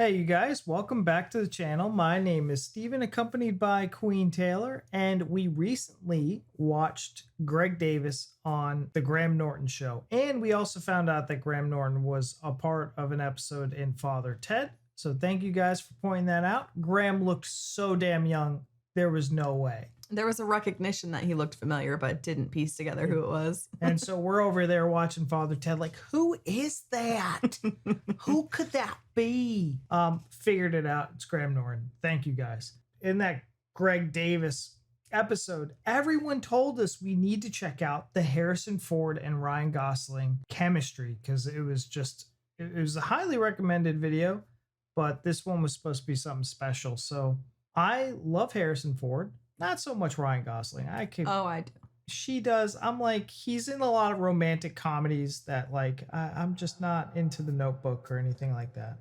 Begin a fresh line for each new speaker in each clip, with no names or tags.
Hey, you guys, welcome back to the channel. My name is Steven, accompanied by Queen Taylor, and we recently watched Greg Davis on the Graham Norton Show. And we also found out that Graham Norton was a part of an episode in Father Ted. So thank you guys for pointing that out. Graham looked so damn young, there was no way.
There was a recognition that he looked familiar, but didn't piece together who it was.
And so we're over there watching Father Ted like, who is that? Who could that be? Figured it out. It's Graham Norton. Thank you guys. In that Greg Davis episode, everyone told us we need to check out the Harrison Ford and Ryan Gosling chemistry because it was a highly recommended video, but this one was supposed to be something special. So I love Harrison Ford. Not so much Ryan Gosling. I do. She does. I'm like, he's in a lot of romantic comedies that like, I'm just not into The Notebook or anything like that.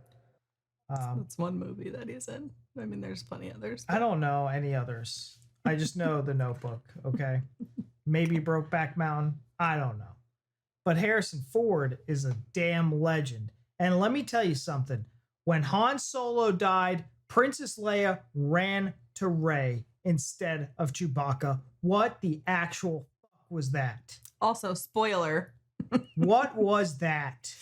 That's one movie that he's in. I mean, there's plenty others.
I don't know any others. I just know The Notebook. Okay. Maybe Brokeback Mountain. I don't know. But Harrison Ford is a damn legend. And let me tell you something. When Han Solo died, Princess Leia ran to Rey instead of Chewbacca. What the actual fuck was that?
Also, spoiler.
What was that?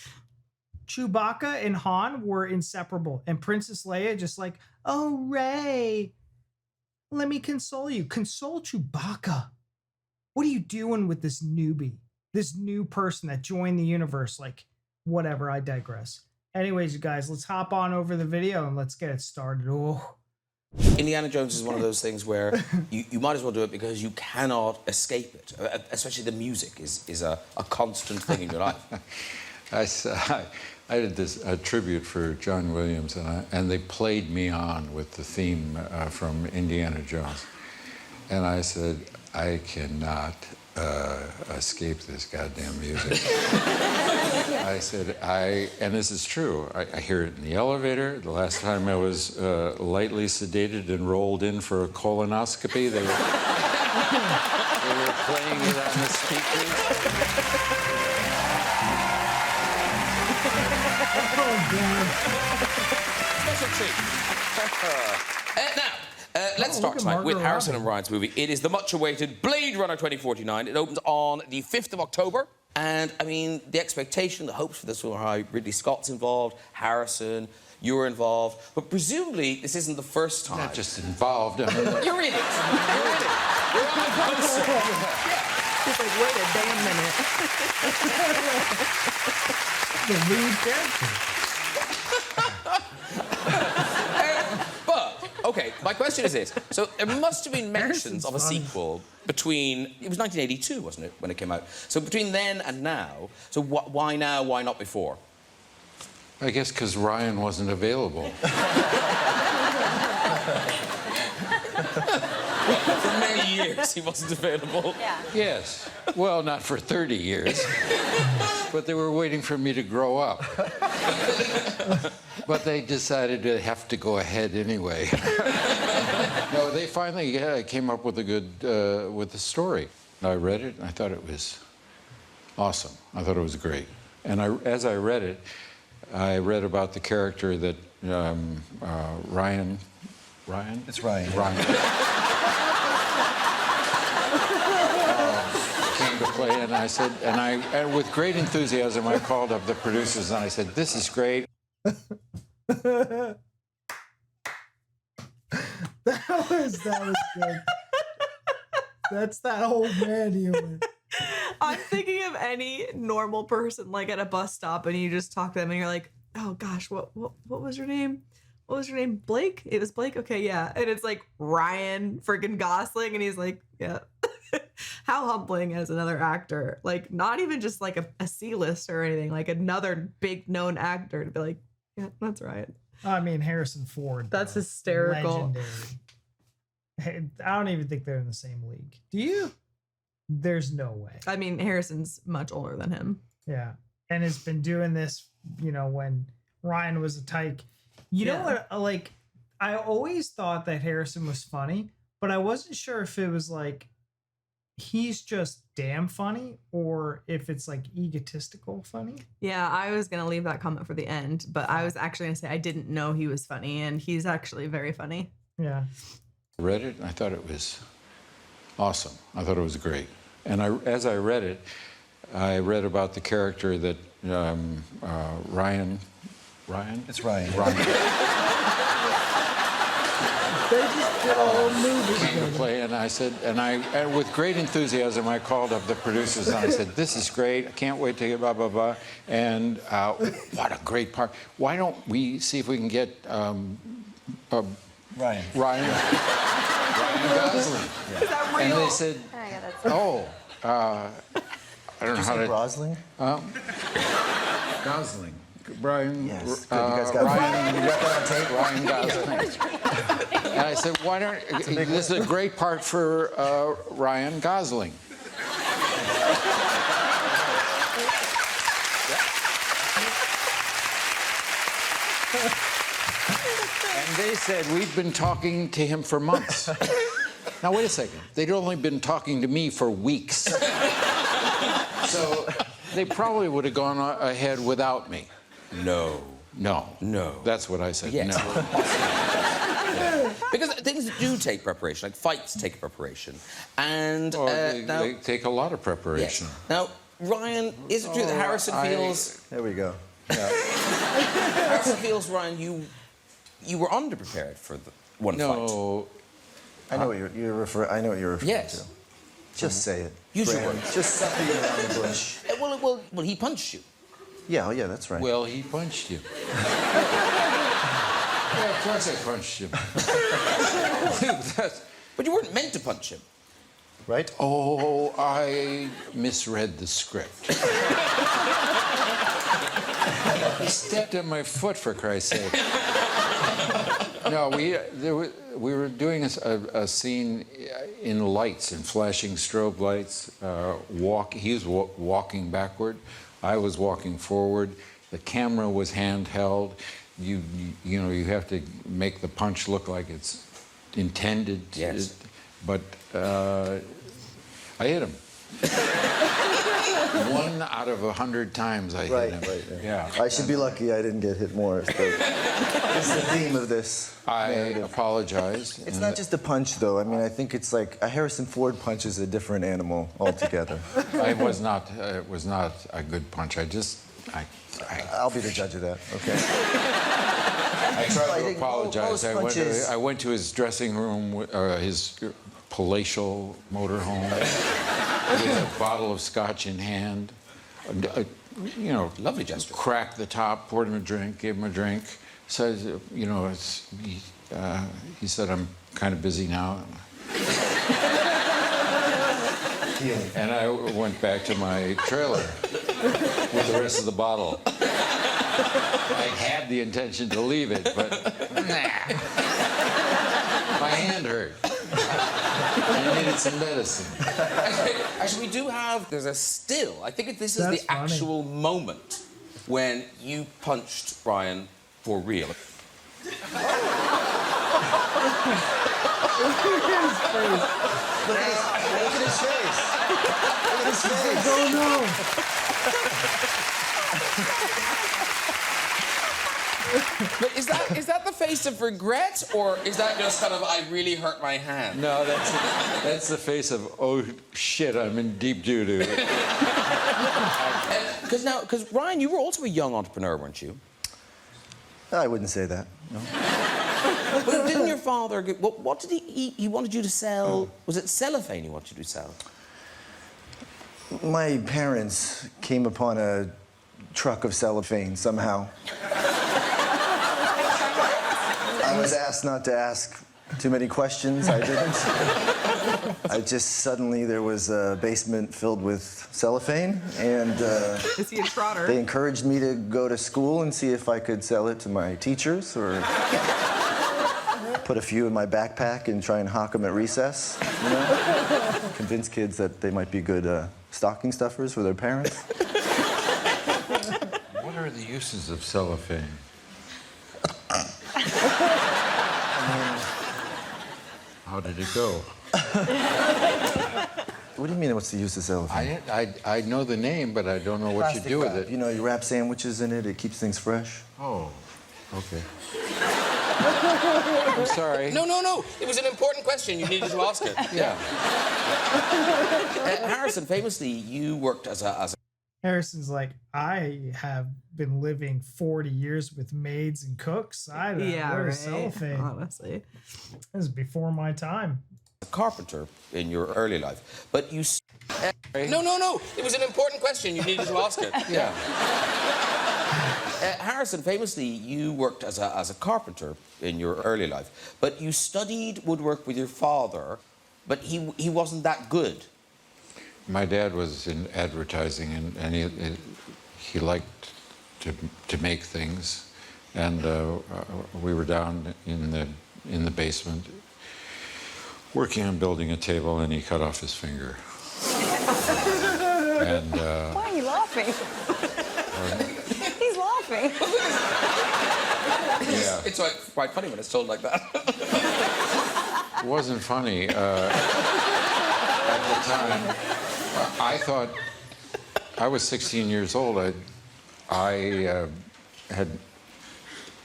Chewbacca and Han were inseparable, and Princess Leia just like, oh, Rey, let me console you. Console Chewbacca. What are you doing with this newbie? This new person that joined the universe? Like, whatever, I digress. Anyways, you guys, let's hop on over the video and let's get it started. Oh.
Indiana Jones is one of those things where you might as well do it because you cannot escape it. Especially the music is a constant thing in your life.
I did this tribute for John Williams, and they played me on with the theme from Indiana Jones. And I said, I cannot escape this goddamn music. I said, and this is true, I hear it in the elevator. The last time I was lightly sedated and rolled in for a colonoscopy, they were playing it on the speakers.
Special treat. Let's start tonight with Harrison and Ryan's movie. It is the much-awaited Blade Runner 2049. It opens on the 5th of October. And, I mean, the expectation, the hopes for this were high. Ridley Scott's involved, Harrison, you're involved. But presumably, this isn't the first time.
Not just involved, I mean...
You're in it. You're in it. You're on the poster. Yeah.
He's like, wait a damn minute.
The lead character.
Okay, my question is this. So there must have been mentions of a sequel between... It was 1982, wasn't it, when it came out? So between then and now, so why now, why not before?
I guess because Ryan wasn't available.
For many years, he wasn't available.
Yeah.
Yes. Well, not for 30 years. But they were waiting for me to grow up. But they decided to have to go ahead anyway. No, they finally came up with a good with the story. I read it, and I thought it was awesome. I thought it was great. And as I read it, I read about the character that Ryan?
It's Ryan.
Came to play, and I said, and with great enthusiasm, I called up the producers, and I said, this is great.
That was good. That's that old man humor.
I'm thinking of any normal person, like at a bus stop, and you just talk to them, and you're like, oh gosh, what was your name? What was your name? Blake? It was Blake? Okay, yeah. And it's like Ryan freaking Gosling, and he's like, yeah. How humbling as another actor. Like, not even just like a C-list or anything, like another big known actor to be like, yeah, that's right.
I mean, Harrison Ford.
That's hysterical.
Legendary. Hey, I don't even think they're in the same league. Do you? There's no way.
I mean, Harrison's much older than him.
Yeah. And has been doing this, when Ryan was a tyke. You know what? Like, I always thought that Harrison was funny, but I wasn't sure if it was like he's just damn funny or if it's like egotistical funny.
Yeah, I was going to leave that comment for the end, but I was actually going to say I didn't know he was funny, and he's actually very funny.
Yeah.
I read it, and I thought it was awesome. I thought it was great. And as I read it, I read about the character that Ryan?
It's Ryan.
They just did a whole movie
Came to
together.
play, and I said, and with great enthusiasm, I called up the producers and I said, "This is great. I can't wait to get blah blah blah." And what a great part! Why don't we see if we can get
Ryan.
Ryan Gosling?
Is that real?
And they said, "Oh, I don't know how to."
Gosling?
Gosling. Brian.
Yes. Good. You guys got
Ryan.
You got that on tape?
Ryan Gosling. And I said, "Why don't? This is a great part for Ryan Gosling." And they said, "We've been talking to him for months." Now, wait a second. They'd only been talking to me for weeks. So they probably would have gone ahead without me.
No.
No.
No.
That's what I said.
Yes.
No.
Because things do take preparation, like fights take preparation. And
Well,
now,
they take a lot of preparation.
yes. Now, Ryan, is it true that Harrison feels...
There we go.
Harrison feels, Ryan, you were underprepared for the one fight.
No.
I know what you're referring. I know what you're referring
Yes.
to. Just say it.
Use your
Graham.
words.
Just stop beating around the bush.
Well, he punched you.
Yeah. Oh, yeah. That's right.
Well, he punched you. Yeah, of course I punched him.
But you weren't meant to punch him.
Right?
Oh, I misread the script. He stepped on my foot, for Christ's sake. No, we were doing a scene in lights, in flashing strobe lights. He was walking backward. I was walking forward. The camera was handheld. You have to make the punch look like it's intended.
Yes.
But I hit him. 1 out of 100 times I hit him.
Right.
Yeah.
I should be lucky I didn't get hit more. So. This is the theme of this.
I
narrative.
apologize.
It's not just a punch, though. I mean, I think it's like a Harrison Ford punch is a different animal altogether.
It was not a good punch.
I'll be the judge of that. Okay.
I tried
I
to
think
apologize.
most punches-
I went to his dressing room, his palatial motorhome, with a bottle of scotch in hand.
Lovely gesture.
Cracked the top, poured him a drink, gave him a drink. Says, he said, "I'm kind of busy now." And I went back to my trailer with the rest of the bottle. I had the intention to leave it, but my hand hurt. I needed some medicine.
Actually, there's a still. I think this is
That's
the
funny.
actual moment when you punched Ryan for real.
Look at his face.
Look at his face.
Oh no.
But is that the face of regret, or is that just kind of I really hurt my hand?
No, that's the face of, oh shit, I'm in deep doo-doo.
Because Ryan, you were also a young entrepreneur, weren't you?
I wouldn't say that. No.
But didn't your father? What did he wanted you to sell? Was it cellophane he wanted you to sell?
My parents came upon a truck of cellophane somehow. I was asked not to ask too many questions. I didn't. Suddenly there was a basement filled with cellophane, and
Is he a trotter?
they encouraged me to go to school and see if I could sell it to my teachers or put a few in my backpack and try and hawk them at recess, Convince kids that they might be good stocking stuffers for their parents.
What are the uses of cellophane? How did it go?
What do you mean, what's the use of cellophane?
I know the name, but I don't know what you
Plastic
do
wrap.
with it.
You know, you wrap sandwiches in it. It keeps things fresh.
Oh, okay. I'm sorry.
No. It was an important question. You needed to ask it.
Yeah.
Harrison, famously, you worked as a
Harrison's like, I have been living 40 years with maids and cooks. I don't know where's cellophane.
Honestly,
This is before my time.
carpenter in your early life, but you. No. It was an important question. You needed to ask it.
Yeah.
Harrison, famously, you worked as a carpenter in your early life, but you studied woodwork with your father, but he wasn't that good.
My dad was in advertising, and he liked to make things, and we were down in the basement working on building a table, and he cut off his finger. And
Why are you laughing? He's laughing.
yeah,
It's quite funny when it's told like that.
it wasn't funny at the time. I thought I was 16 years old. I had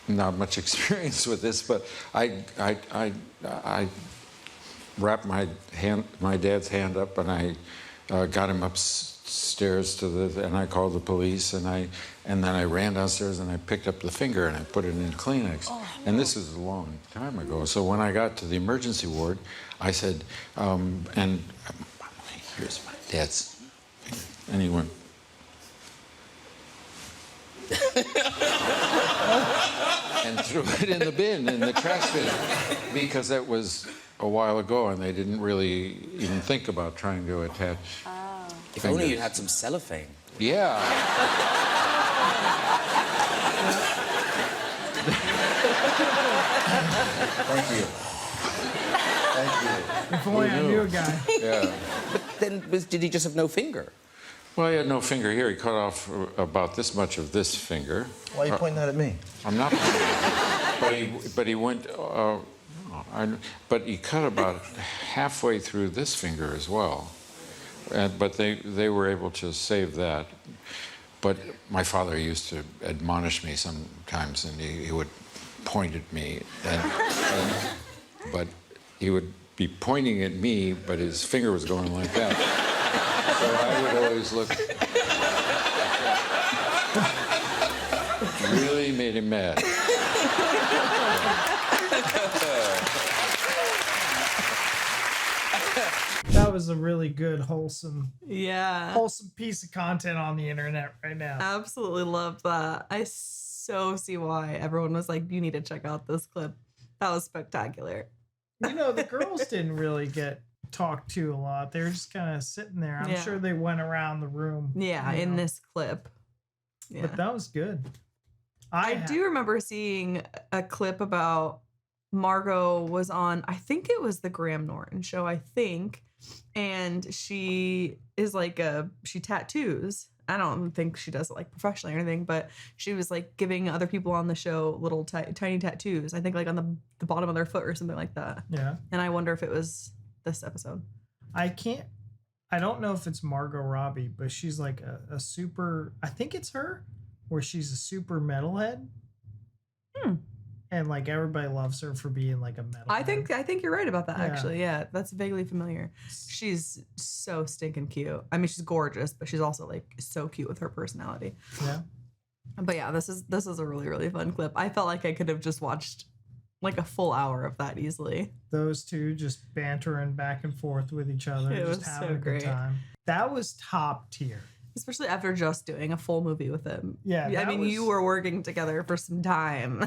not much experience with this, but I wrapped my dad's hand up, and I got him upstairs and I called the police, and then I ran downstairs and I picked up the finger and I put it in Kleenex. Oh, no. And this is a long time ago. So when I got to the emergency ward, I said, and here's my dad's finger. And he went. And threw it in the bin, in the trash bin, because that was a while ago and they didn't really even think about trying to attach.
If only you had some cellophane.
Yeah.
Thank you. Thank you.
If only I knew a guy.
Yeah.
But then, did he just have no finger?
Well, he had no finger here. He cut off about this much of this finger.
Why are you pointing that at me?
I'm not. But he went. But he cut about halfway through this finger as well. But they were able to save that. But my father used to admonish me sometimes, and he would point at me, but he would be pointing at me, but his finger was going like that. So I would always look. Really made him mad.
That was a really good, wholesome
yeah,
piece of content on the internet right now.
absolutely love that. I so see why everyone was like, "You need to check out this clip." That was spectacular.
You know, the girls didn't really get talked to a lot. They were just kind of sitting there. I'm sure they went around the room.
Yeah,
you
in
know.
this clip. Yeah.
But that was good.
I do remember seeing a clip about Margot was on, I think it was the Graham Norton Show, and she is like she tattoos. I don't think she does it like professionally or anything, but she was like giving other people on the show little tiny tattoos. I think like on the bottom of their foot or something like that.
Yeah.
And I wonder if it was this episode.
I don't know if it's Margot Robbie, but she's like a super, I think it's her, where she's a super metalhead. And like everybody loves her for being like a metalhead.
I think you're right about that, actually. Yeah, that's vaguely familiar. She's so stinking cute. I mean, she's gorgeous, but she's also like so cute with her personality.
Yeah.
But yeah, this is a really, really fun clip. I felt like I could have just watched like a full hour of that easily.
Those two just bantering back and forth with each other,
It
just
was
having
so
a good
great.
time. That was top tier.
Especially after just doing a full movie with him.
Yeah,
I mean, you were working together for some time.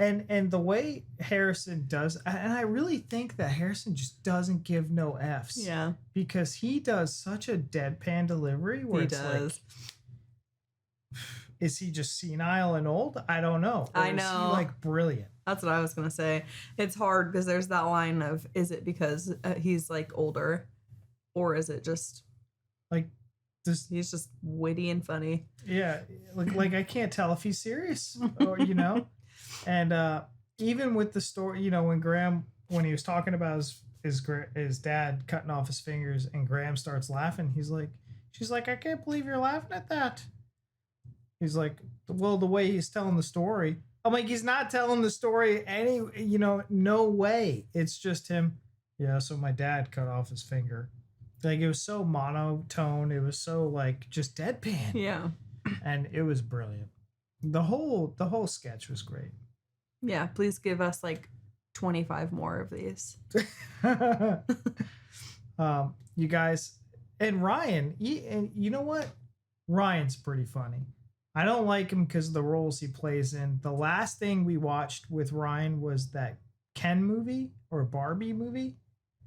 And the way Harrison does, and I really think that Harrison just doesn't give no F's.
Yeah.
Because he does such a deadpan delivery where
He
it's
does.
like, is he just senile and old? I don't know. Or
I
is
know.
he like brilliant?
That's what I was going to say. It's hard because there's that line of, is it because he's like older, or is it just
Like this,
he's just witty and funny?
yeah. Like I can't tell if he's serious or, you know? And even with the story, you know, when he was talking about his dad cutting off his fingers, and Graham starts laughing. She's like, I can't believe you're laughing at that. He's like, well, the way he's telling the story. I'm like, he's not telling the story no way. It's just him. Yeah, so my dad cut off his finger. Like, it was so monotone. It was so like just deadpan.
Yeah.
And it was brilliant. The whole sketch was great.
Yeah, please give us like 25 more of these.
You guys, and Ryan, and you know what? Ryan's pretty funny. I don't like him because of the roles he plays in. The last thing we watched with Ryan was that Ken movie or Barbie movie.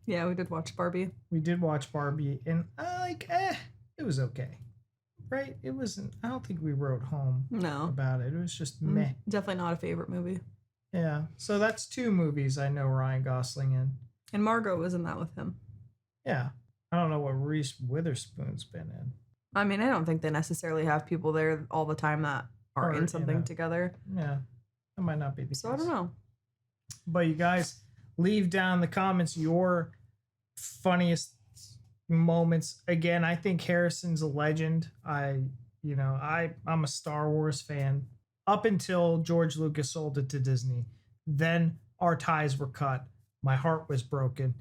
Yeah, we did watch Barbie.
We did watch Barbie, and it was okay. Right? It wasn't, I don't think we wrote home about it. It was just meh.
Definitely not a favorite movie.
Yeah. So that's 2 movies I know Ryan Gosling in.
And Margot was in that with him.
Yeah. I don't know what Reese Witherspoon's been in.
I mean, I don't think they necessarily have people there all the time that are in something together.
Yeah. That might not be the case.
So I don't know.
But you guys, leave down in the comments your funniest moments. Again, I think Harrison's a legend. I'm a Star Wars fan up until George Lucas sold it to Disney. Then our ties were cut. My heart was broken,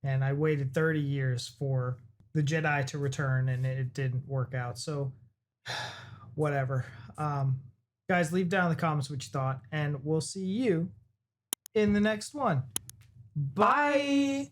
and I waited 30 years for the Jedi to return, and it didn't work out. So whatever. Guys, leave down in the comments what you thought, and we'll see you in the next one. Bye.